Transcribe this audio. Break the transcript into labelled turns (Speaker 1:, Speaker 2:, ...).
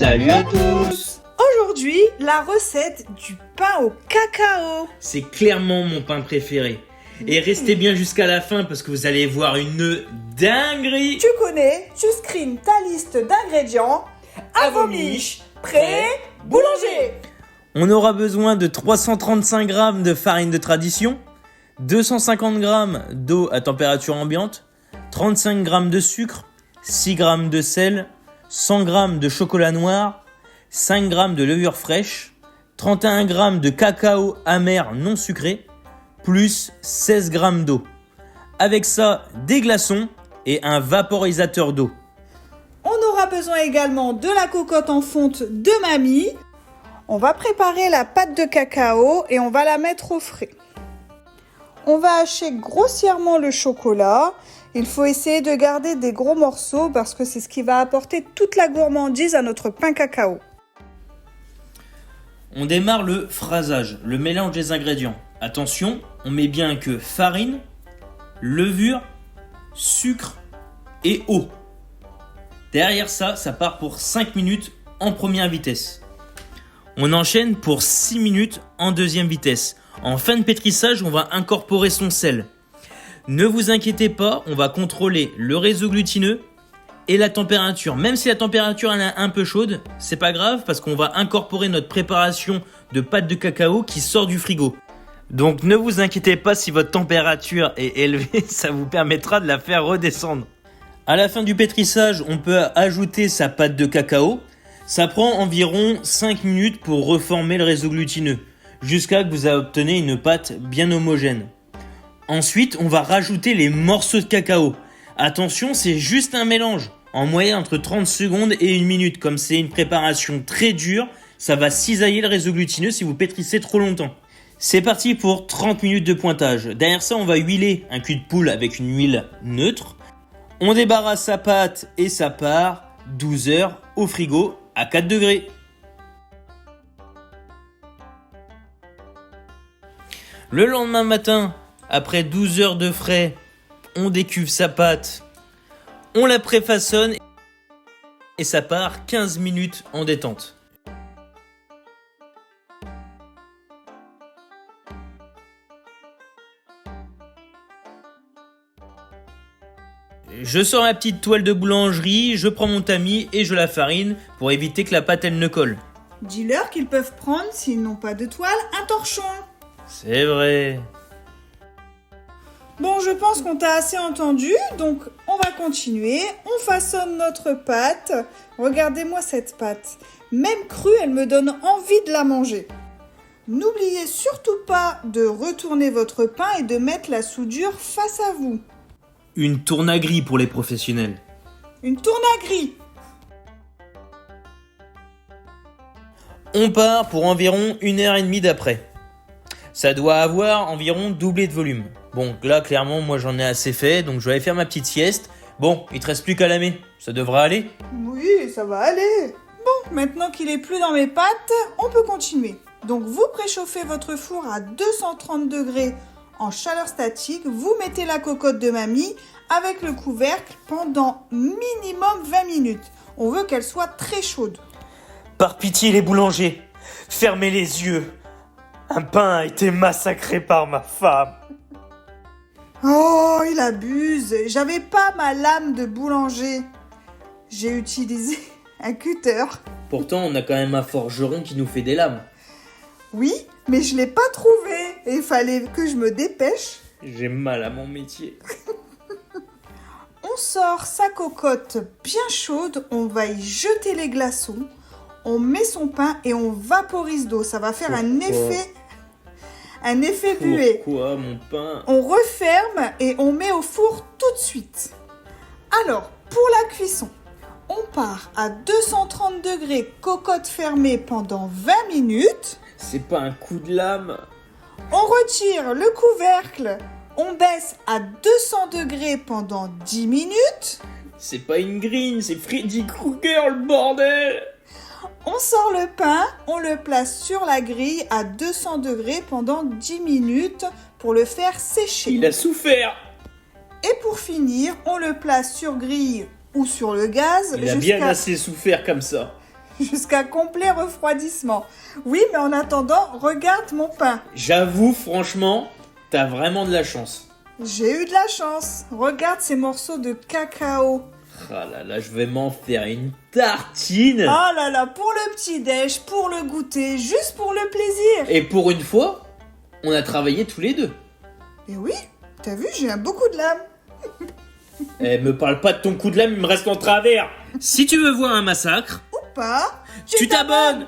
Speaker 1: Salut à tous!
Speaker 2: Aujourd'hui, la recette du pain au cacao.
Speaker 1: C'est clairement mon pain préféré. Et restez bien jusqu'à la fin parce que vous allez voir une dinguerie.
Speaker 2: Tu connais, tu screens ta liste d'ingrédients. À vos miches, prêt, boulanger.
Speaker 1: On aura besoin de 335 g de farine de tradition, 250 g d'eau à température ambiante, 35 g de sucre, 6 g de sel, 100 g de chocolat noir, 5 g de levure fraîche, 31 g de cacao amer non sucré, plus 16 g d'eau. Avec ça, des glaçons et un vaporisateur d'eau.
Speaker 2: On aura besoin également de la cocotte en fonte de mamie. On va préparer la pâte de cacao et on va la mettre au frais. On va hacher grossièrement le chocolat. Il faut essayer de garder des gros morceaux parce que c'est ce qui va apporter toute la gourmandise à notre pain cacao.
Speaker 1: On démarre le phrasage, le mélange des ingrédients. Attention, on met bien que farine, levure, sucre et eau. Derrière ça, ça part pour 5 minutes en première vitesse. On enchaîne pour 6 minutes en deuxième vitesse. En fin de pétrissage, on va incorporer son sel. Ne vous inquiétez pas, on va contrôler le réseau glutineux et la température. Même si la température elle est un peu chaude, c'est pas grave parce qu'on va incorporer notre préparation de pâte de cacao qui sort du frigo. Donc ne vous inquiétez pas si votre température est élevée, ça vous permettra de la faire redescendre. À la fin du pétrissage, on peut ajouter sa pâte de cacao. Ça prend environ 5 minutes pour reformer le réseau glutineux, jusqu'à que vous obtenez une pâte bien homogène. Ensuite, on va rajouter les morceaux de cacao. Attention, c'est juste un mélange, en moyenne entre 30 secondes et 1 minute. Comme c'est une préparation très dure, ça va cisailler le réseau glutineux si vous pétrissez trop longtemps. C'est parti pour 30 minutes de pointage. Derrière ça, on va huiler un cul de poule avec une huile neutre. On débarrasse sa pâte et ça part 12 heures au frigo à 4 degrés. Le lendemain matin, après 12 heures de frais, on décuve sa pâte, on la préfaçonne et ça part 15 minutes en détente. Je sors la petite toile de boulangerie, je prends mon tamis et je la farine pour éviter que la pâte elle ne colle.
Speaker 2: Dis-leur qu'ils peuvent prendre, s'ils n'ont pas de toile, un torchon.
Speaker 1: C'est vrai.
Speaker 2: Bon, je pense qu'on t'a assez entendu, donc on va continuer. On façonne notre pâte. Regardez-moi cette pâte. Même crue, elle me donne envie de la manger. N'oubliez surtout pas de retourner votre pain et de mettre la soudure face à vous.
Speaker 1: Une tournagrie pour les professionnels.
Speaker 2: Une tournagrie.
Speaker 1: On part pour environ 1h30 d'après. Ça doit avoir environ doublé de volume. Bon, là, clairement, moi, j'en ai assez fait, donc je vais aller faire ma petite sieste. Bon, il te reste plus qu'à lamer. Ça devrait aller.
Speaker 2: Oui, ça va aller. Bon, maintenant qu'il est plus dans mes pâtes, on peut continuer. Donc, vous préchauffez votre four à 230 degrés en chaleur statique. Vous mettez la cocotte de mamie avec le couvercle pendant minimum 20 minutes. On veut qu'elle soit très chaude.
Speaker 1: Par pitié, les boulangers, fermez les yeux. Un pain a été massacré par ma femme.
Speaker 2: Oh, il abuse. J'avais pas ma lame de boulanger. J'ai utilisé un cutter.
Speaker 1: Pourtant, on a quand même un forgeron qui nous fait des lames.
Speaker 2: Oui, mais je l'ai pas trouvé. Et il fallait que je me dépêche.
Speaker 1: J'ai mal à mon métier.
Speaker 2: On sort sa cocotte bien chaude. On va y jeter les glaçons. On met son pain et on vaporise d'eau. Ça va faire un effet buée.
Speaker 1: Pourquoi mon pain?
Speaker 2: On referme et on met au four tout de suite. Alors, pour la cuisson, on part à 230 degrés, cocotte fermée pendant 20 minutes.
Speaker 1: C'est pas un coup de lame.
Speaker 2: On retire le couvercle. On baisse à 200 degrés pendant 10 minutes.
Speaker 1: C'est pas une green, c'est Freddy Krueger, le bordel.
Speaker 2: On sort le pain, on le place sur la grille à 200 degrés pendant 10 minutes pour le faire sécher.
Speaker 1: Il a souffert.
Speaker 2: Et pour finir, on le place sur grille ou sur le gaz.
Speaker 1: Il a bien assez souffert comme ça.
Speaker 2: jusqu'à complet refroidissement. Oui, mais en attendant, regarde mon pain.
Speaker 1: J'avoue, franchement, t'as vraiment de la chance.
Speaker 2: J'ai eu de la chance. Regarde ces morceaux de cacao.
Speaker 1: Ah là là, je vais m'en faire une tartine.
Speaker 2: Oh là là, pour le petit-déj, pour le goûter, juste pour le plaisir.
Speaker 1: Et pour une fois, on a travaillé tous les deux.
Speaker 2: Et oui, t'as vu, j'ai un beau coup de lame.
Speaker 1: Eh, me parle pas de ton coup de lame, il me reste en travers. Si tu veux voir un massacre,
Speaker 2: Ou pas,
Speaker 1: tu t'abonnes.